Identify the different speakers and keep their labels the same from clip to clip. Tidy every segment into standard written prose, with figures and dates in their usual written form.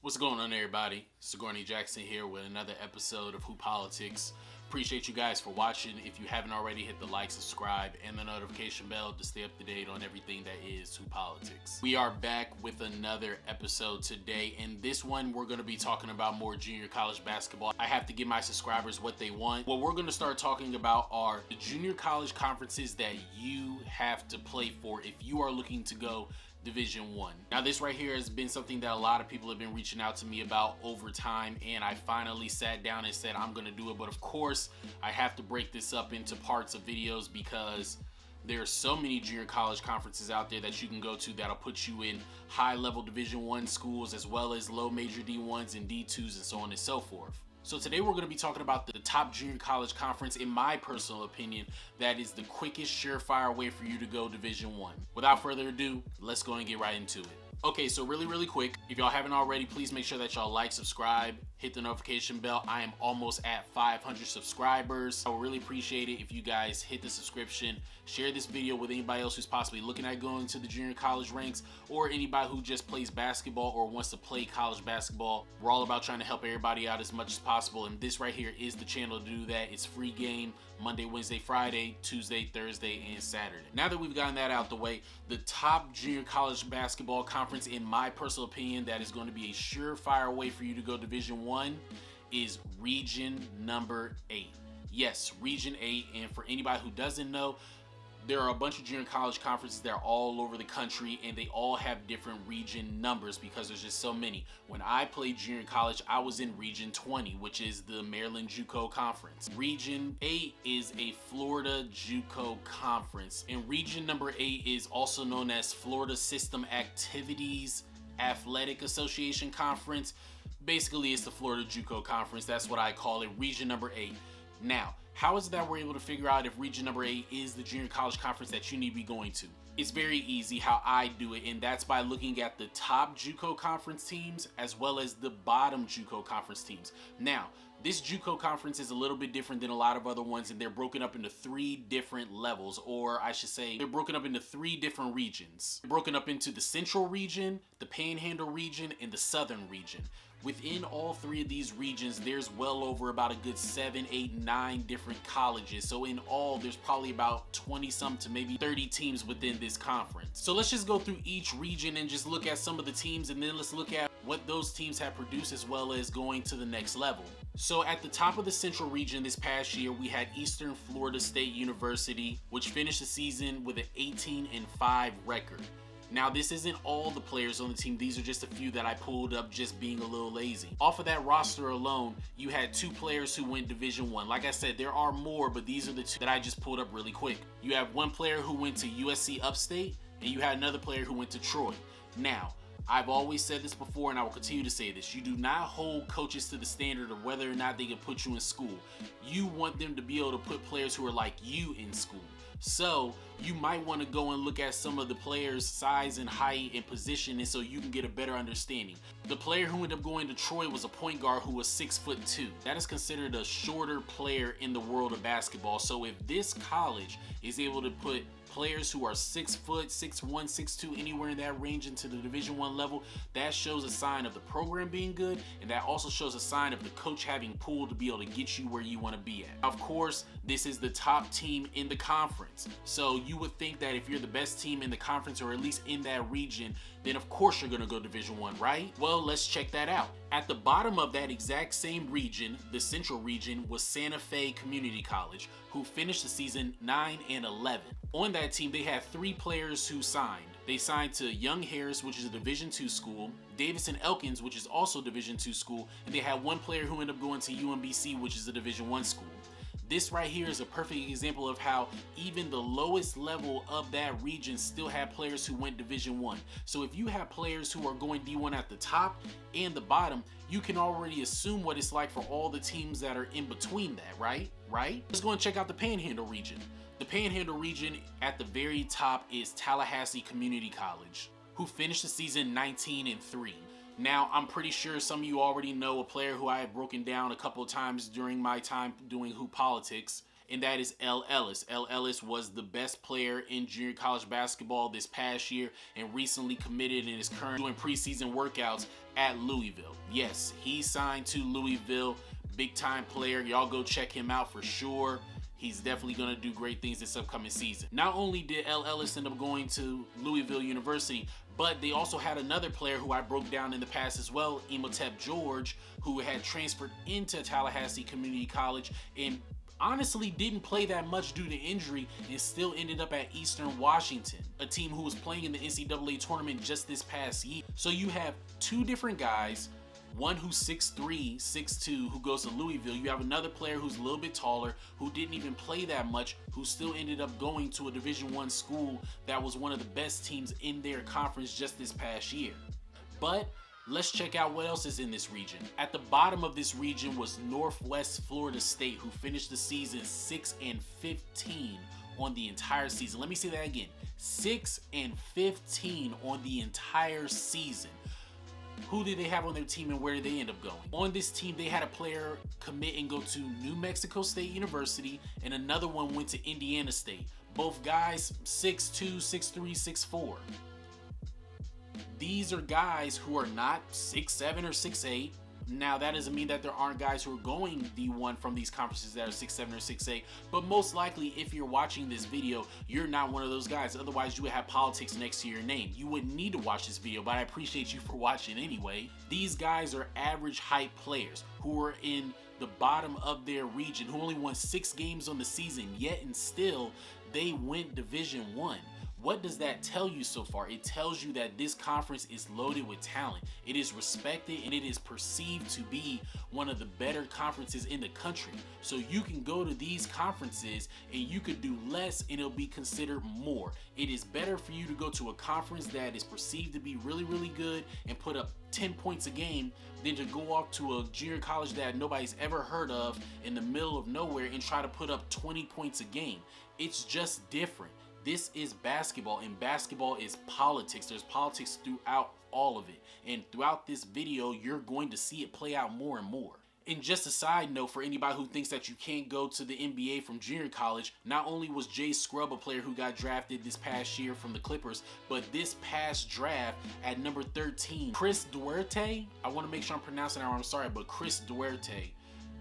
Speaker 1: What's going on, everybody? Sigourney Jackson here with another episode of Who Politics. Appreciate you guys for watching. If you haven't already, hit the like, subscribe, and the notification bell to stay up to date on everything that is Who Politics. We are back with another episode today, and this one we're going to be talking about more junior college basketball. I have to give my subscribers what they want. What we're going to start talking about are the junior college conferences that you have to play for if you are looking to go Division 1. Now this right here has been something that a lot of people have been reaching out to me about over time, and I finally sat down and said I'm gonna do it. But of course I have to break this up into parts of videos because there are so many junior college conferences out there that you can go to that'll put you in high level Division 1 schools, as well as low major D1s and D2s and so on and so forth. So today we're going to be talking about the top junior college conference, in my personal opinion, that is the quickest, surefire way for you to go Division 1. Without further ado, let's go and get right into it. Okay, so really quick, if y'all haven't already, please make sure that y'all like, subscribe, hit the notification bell. I am almost at 500 subscribers. I would really appreciate it if you guys hit the subscription, share this video with anybody else who's possibly looking at going to the junior college ranks, or anybody who just plays basketball or wants to play college basketball. We're all about trying to help everybody out as much as possible, and this right here is the channel to do that. It's free game Monday, Wednesday, Friday, Tuesday, Thursday, and Saturday. Now that we've gotten that out the way, the top junior college basketball conference, in my personal opinion, that is going to be a surefire way for you to go Division 1 is Region number 8. Yes, Region 8. And for anybody who doesn't know, there are a bunch of junior college conferences that are all over the country, and they all have different region numbers because there's just so many. When I played junior college, I was in Region 20, which is the Maryland Juco Conference. Region 8 is a Florida Juco Conference, and Region number 8 is also known as Florida System Activities Athletic Association Conference. Basically, it's the Florida Juco Conference. That's what I call it, Region number 8. Now, how is it that we're able to figure out if Region number 8 is the junior college conference that you need to be going to? It's very easy how I do it, and that's by looking at the top JUCO conference teams as well as the bottom JUCO conference teams. Now, this JUCO conference is a little bit different than a lot of other ones, and they're broken up into 3 different levels, or I should say, they're broken up into 3 different regions. They're broken up into the Central region, the Panhandle region, and the Southern region. Within all 3 of these regions, there's well over about a good 7, 8, 9 different colleges. So in all, there's probably about 20 some to maybe 30 teams within this conference. So let's just go through each region and just look at some of the teams, and then let's look at what those teams have produced as well as going to the next level. So at the top of the Central region this past year, we had Eastern Florida State University, which finished the season with an 18-5 record. Now, this isn't all the players on the team. These are just a few that I pulled up just being a little lazy. Off of that roster alone, you had 2 players who went Division 1. Like I said, there are more, but these are the 2 that I just pulled up really quick. You have 1 player who went to USC Upstate, and you had another player who went to Troy. Now, I've always said this before, and I will continue to say this. You do not hold coaches to the standard of whether or not they can put you in school. You want them to be able to put players who are like you in school. So you might want to go and look at some of the players' size and height and position, and so you can get a better understanding. The player who ended up going to Troy was a point guard who was 6'2". That is considered a shorter player in the world of basketball. So if this college is able to put players who are 6 foot, 6'1", 6'2", anywhere in that range into the Division 1 level, that shows a sign of the program being good, and that also shows a sign of the coach having pull to be able to get you where you want to be at. Of course, this is the top team in the conference, so you would think that if you're the best team in the conference, or at least in that region, then of course you're going to go Division 1, right? Well, let's check that out. At the bottom of that exact same region, the Central region, was Santa Fe Community College, who finished the season 9-11. On that team, they had 3 players who signed. They signed to Young Harris, which is a Division 2 school, Davidson Elkins, which is also Division 2 school, and they had 1 player who ended up going to UMBC, which is a Division 1 school. This right here is a perfect example of how even the lowest level of that region still had players who went Division 1. So if you have players who are going D1 at the top and the bottom, you can already assume what it's like for all the teams that are in between that, right? Let's go and check out the Panhandle region. The Panhandle region at the very top is Tallahassee Community College, who finished the season 19-3. Now, I'm pretty sure some of you already know a player who I have broken down a couple of times during my time doing Who Politics, and that is L. Ellis. L. Ellis was the best player in junior college basketball this past year and recently committed and is currently doing preseason workouts at Louisville. Yes, he signed to Louisville. Big time player. Y'all go check him out for sure. He's definitely going to do great things this upcoming season. Not only did L. Ellis end up going to Louisville University, but they also had another player who I broke down in the past as well, Imhotep George, who had transferred into Tallahassee Community College and honestly didn't play that much due to injury and still ended up at Eastern Washington, a team who was playing in the NCAA tournament just this past year. So you have two different guys, one who's 6'3", 6'2", who goes to Louisville. You have another player who's a little bit taller, who didn't even play that much, who still ended up going to a Division I school that was one of the best teams in their conference just this past year. But let's check out what else is in this region. At the bottom of this region was Northwest Florida State, who finished the season 6-15 on the entire season. Let me say that again, 6-15 on the entire season. Who did they have on their team and where did they end up going? On this team, they had a player commit and go to New Mexico State University, and another one went to Indiana State. Both guys 6'2", 6'3", 6'4". These are guys who are not 6'7" or 6'8". Now, that doesn't mean that there aren't guys who are going D1 from these conferences that are 6'7" or 6'8", but most likely, if you're watching this video, you're not one of those guys. Otherwise, you would have politics next to your name. You wouldn't need to watch this video, but I appreciate you for watching anyway. These guys are average height players who are in the bottom of their region, who only won 6 games on the season, yet and still, they went Division I. What does that tell you so far? It tells you that this conference is loaded with talent. It is respected and it is perceived to be one of the better conferences in the country. So you can go to these conferences and you could do less and it'll be considered more. It is better for you to go to a conference that is perceived to be really, really good and put up 10 points a game than to go off to a junior college that nobody's ever heard of in the middle of nowhere and try to put up 20 points a game. It's just different. This is basketball, and basketball is politics. There's politics throughout all of it. And throughout this video, you're going to see it play out more and more. And just a side note for anybody who thinks that you can't go to the NBA from junior college, not only was Jay Scrubb a player who got drafted this past year from the Clippers, but this past draft at number 13, Chris Duerte, I want to make sure I'm pronouncing that right, I'm sorry, but Chris Duerte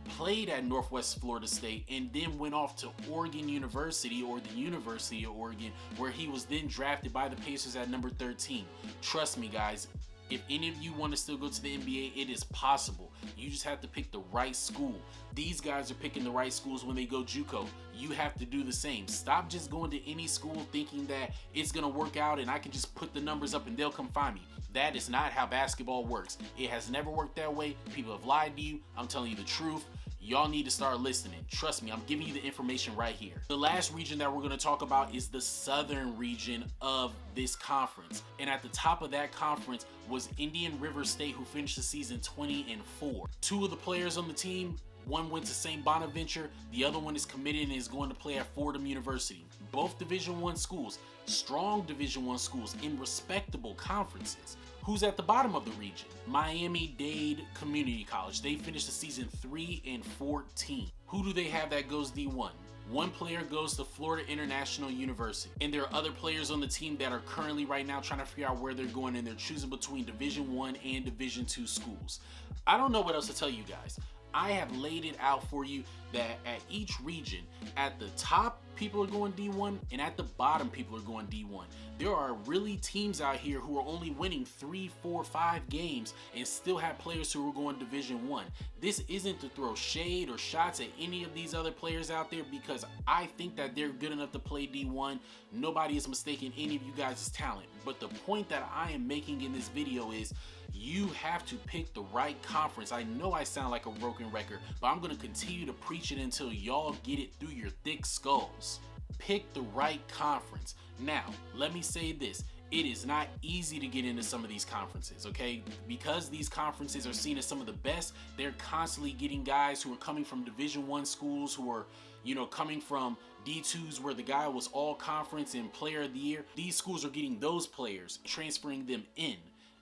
Speaker 1: played at Northwest Florida State and then went off to Oregon University, or the University of Oregon, where he was then drafted by the Pacers at number 13. Trust me, guys, if any of you want to still go to the NBA, it is possible. You just have to pick the right school. These guys are picking the right schools when they go Juco. You have to do the same. Stop just going to any school thinking that it's going to work out and I can just put the numbers up and they'll come find me. That is not how basketball works. It has never worked that way. People have lied to you. I'm telling you the truth. Y'all need to start listening. Trust me, I'm giving you the information right here. The last region that we're going to talk about is the southern region of this conference. And at the top of that conference was Indian River State, who finished the season 20-4. Two of the players on the team, one went to St. Bonaventure, the other one is committed and is going to play at Fordham University. Both Division I schools, strong Division I schools in respectable conferences. Who's at the bottom of the region? Miami-Dade Community College. They finished the season 3-14. Who do they have that goes D1? One player goes to Florida International University. And there are other players on the team that are currently right now trying to figure out where they're going, and they're choosing between Division I and Division II schools. I don't know what else to tell you guys. I have laid it out for you that at each region, at the top, people are going D1, and at the bottom, people are going D1. There are really teams out here who are only winning 3, 4, 5 games and still have players who are going Division I. This isn't to throw shade or shots at any of these other players out there, because I think that they're good enough to play D1. Nobody is mistaking any of you guys' talent. But the point that I am making in this video is you have to pick the right conference. I know I sound like a broken record, but I'm going to continue to preach it until y'all get it through your thick skulls. Pick the right conference. Now, let me say this. It is not easy to get into some of these conferences, okay? Because these conferences are seen as some of the best, they're constantly getting guys who are coming from Division I schools, who are, you know, coming from D2s where the guy was all conference and player of the year. These schools are getting those players, transferring them in.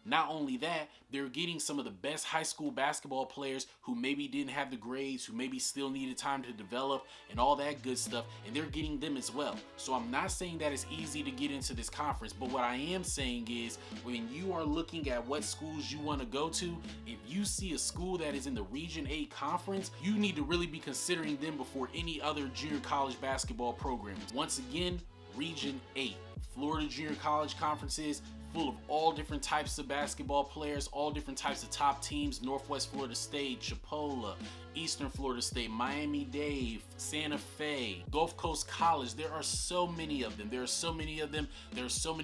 Speaker 1: Not only that, they're getting some of the best high school basketball players who maybe didn't have the grades, who maybe still needed time to develop and all that good stuff, and they're getting them as well. So I'm not saying that it's easy to get into this conference, but what I am saying is when you are looking at what schools you want to go to, if you see a school that is in the Region 8 conference, you need to really be considering them before any other junior college basketball programs. Once again, Region 8, Florida Junior College Conferences, full of all different types of basketball players, all different types of top teams: Northwest Florida State, Chipola, Eastern Florida State, Miami-Dade, Santa Fe, Gulf Coast College. There are so many of them. There are so many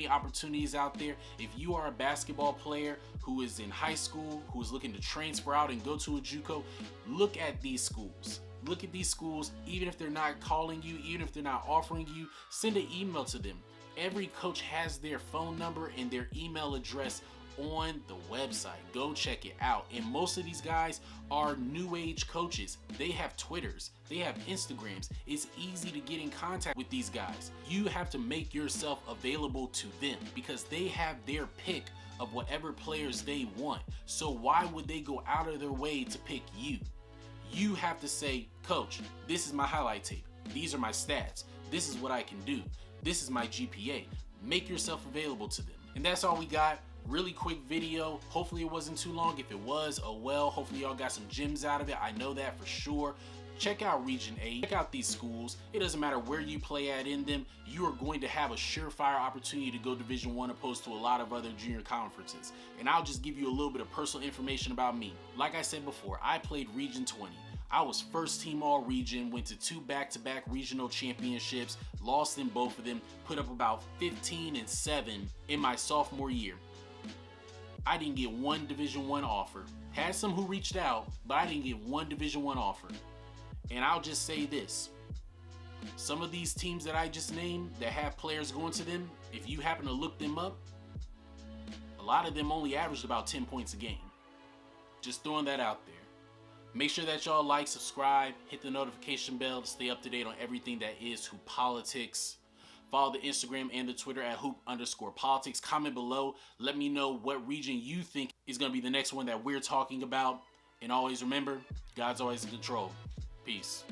Speaker 1: opportunities out there. If you are a basketball player who is in high school, who is looking to transfer out and go to a Juco, look at these schools. Look at these schools. Even if they're not calling you, even if they're not offering you, send an email to them. Every coach has their phone number and their email address on the website. Go check it out. And most of these guys are new age coaches. They have Twitters, they have Instagrams. It's easy to get in contact with these guys. You have to make yourself available to them because they have their pick of whatever players they want. So why would they go out of their way to pick you? You have to say, coach, this is my highlight tape. These are my stats. This is what I can do. This is my GPA. Make yourself available to them. And that's all we got. Really quick video. Hopefully it wasn't too long. If it was, oh well. Hopefully y'all got some gems out of it. I know that for sure. Check out Region 8. Check out these schools. It doesn't matter where you play at in them. You are going to have a surefire opportunity to go Division 1 opposed to a lot of other junior conferences. And I'll just give you a little bit of personal information about me. Like I said before, I played Region 20. I was first team all region, went to 2 back-to-back regional championships, lost in both of them, put up about 15-7 in my sophomore year. I didn't get one Division 1 offer. Had some who reached out, but I didn't get one Division 1 offer. And I'll just say this. Some of these teams that I just named that have players going to them, if you happen to look them up, a lot of them only averaged about 10 points a game. Just throwing that out there. Make sure that y'all like, subscribe, hit the notification bell to stay up to date on everything that is Hoop Politics. Follow the Instagram and the Twitter at hoop_politics. Comment below. Let me know what region you think is going to be the next one that we're talking about. And always remember, God's always in control. Peace.